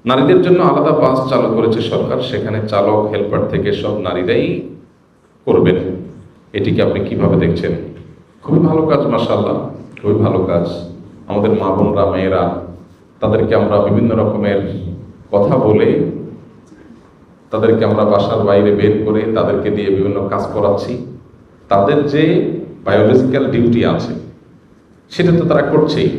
নারীদের জন্য আলাদা বাস চালু করেছে সরকার, সেখানে চালক হেল্পার থেকে সব নারীরাই করবেন। এটিকে আপনি কিভাবে দেখছেন? খুবই ভালো কাজ, মাশাআল্লাহ, খুবই ভালো কাজ। আমাদের মা বোনরা, মেয়েরা, তাদেরকে আমরা বিভিন্ন রকমের কথা বলে, তাদেরকে আমরা বাসার বাইরে বের করে তাদেরকে দিয়ে বিভিন্ন কাজ করাচ্ছি। তাদের যে বায়োলজিক্যাল ডিউটি আছে সেটা তো তারা করছেই।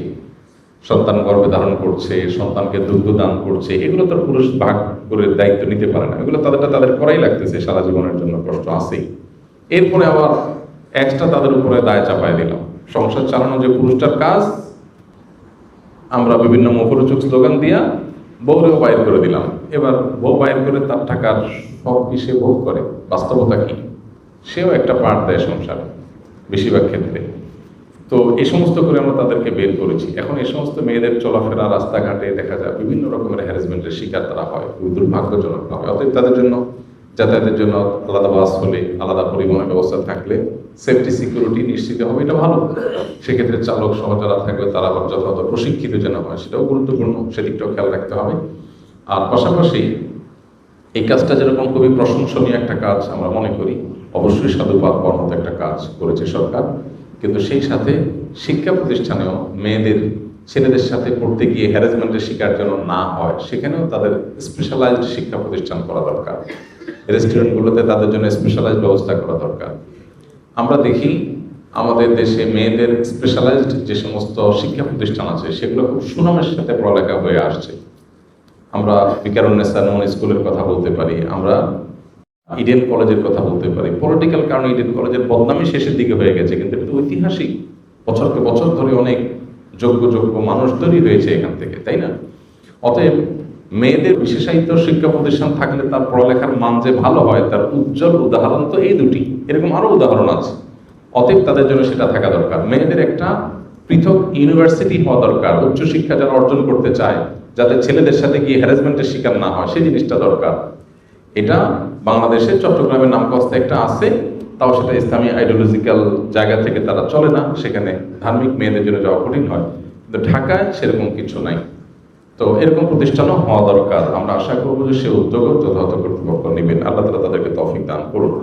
সন্তান গর্ভে ধারণ করছে, সন্তানকে দুগ্ধ দান করছে, এগুলো তো পুরুষ ভাগ করে দায়িত্ব নিতে পারে না। এগুলো তাদের করাই লাগতেছে, সারা জীবনের জন্য কষ্ট আছেই। এরপরে আবার এক্সট্রা তাদের উপরে দায় চাপায় দিলাম। সংসার চালানো যে পুরুষটার কাজ, আমরা বিভিন্ন মুখরোচক স্লোগান দিয়া বউরেও বাইর করে দিলাম। এবার বউ বাইর করে তার টাকার সব কি সে ভোগ করে? বাস্তবতা কি? সেও একটা পার্ট দেয় সংসারে বেশিরভাগ ক্ষেত্রে। তো এই সমস্ত করে আমরা তাদেরকে বের করেছি। এখন এই সমস্ত মেয়েদের চলাফেরা, রাস্তাঘাটে দেখা যায় বিভিন্ন রকমের হ্যারাসমেন্টের শিকার তারা হয়, খুবই দুর্ভাগ্যজনক হয়। অতএব তাদের জন্য যাতায়াতের জন্য আলাদা বাস হলে, আলাদা পরিবহনের ব্যবস্থা থাকলে সেফটি সিকিউরিটি নিশ্চিত হবে, এটা ভালো। সেক্ষেত্রে চালক সহ যারা থাকবে তারা আবার যথাযথ প্রশিক্ষিত যেন হয়, সেটাও গুরুত্বপূর্ণ, সেদিকটাও খেয়াল রাখতে হবে। আর পাশাপাশি এই কাজটা যেরকম খুবই প্রশংসনীয় একটা কাজ আমরা মনে করি, অবশ্যই সাধুবাদ পাওয়ার মতো একটা কাজ করেছে সরকার। কিন্তু সেই সাথে শিক্ষা প্রতিষ্ঠানেও মেয়েদের ছেলেদের সাথে পড়তে গিয়ে হ্যারাসমেন্টের শিকার যেন না হয়, সেখানেও তাদের স্পেশালাইজড শিক্ষা প্রতিষ্ঠান করা দরকার। রেস্টুরেন্টগুলোতে তাদের জন্য স্পেশালাইজড ব্যবস্থা করা দরকার। আমরা দেখি আমাদের দেশে মেয়েদের স্পেশালাইজড যে সমস্ত শিক্ষা প্রতিষ্ঠান আছে সেগুলো খুব সুনামের সাথে পড়ালেখা হয়ে আসছে। আমরা বিকারুন্নেসা নন স্কুলের কথা বলতে পারি, আমরা ইডেন কলেজের কথা বলতে পারি। পলিটিক্যাল কারণে ইডেন কলেজের বদনামই শেষের দিকে হয়ে গেছে, কিন্তু এটা তো ঐতিহাসিক, বছরকে বছর ধরে অনেক যোগ্য মানুষ তৈরি হয়েছে এখান থেকে, তাই না? অতএব মেয়েদের বিশেষায়িত শিক্ষা প্রতিষ্ঠান থাকলে তার পড়ালেখার মান যে ভালো হয়, তার উজ্জ্বল উদাহরণ তো এই দুটি, এরকম আরো উদাহরণ আছে। অতএব তাদের জন্য সেটা থাকা দরকার। মেয়েদের একটা পৃথক ইউনিভার্সিটি হওয়া দরকার, উচ্চশিক্ষা যারা অর্জন করতে চায়, যাতে ছেলেদের সাথে গিয়ে হ্যারাসমেন্টের শিকার না হয়, সেই জিনিসটা দরকার। এটা বাংলাদেশে চট্টগ্রামের নামকাস্তে একটা আছে, তাও সেটা ইসলামী আইডিওলজিক্যাল জায়গা থেকে তারা চলে না, সেখানে ধার্মিক মেয়েদের জন্য যাওয়া কঠিন হয়। কিন্তু ঢাকায় সেরকম কিছু নাই। তো এরকম প্রতিষ্ঠানও হওয়া দরকার। আমরা আশা করবো যে সে উদ্যোগও যথাযথ কর্তৃপক্ষ নেবেন। আল্লাহ তাআলা তাদেরকে তৌফিক দান করুন।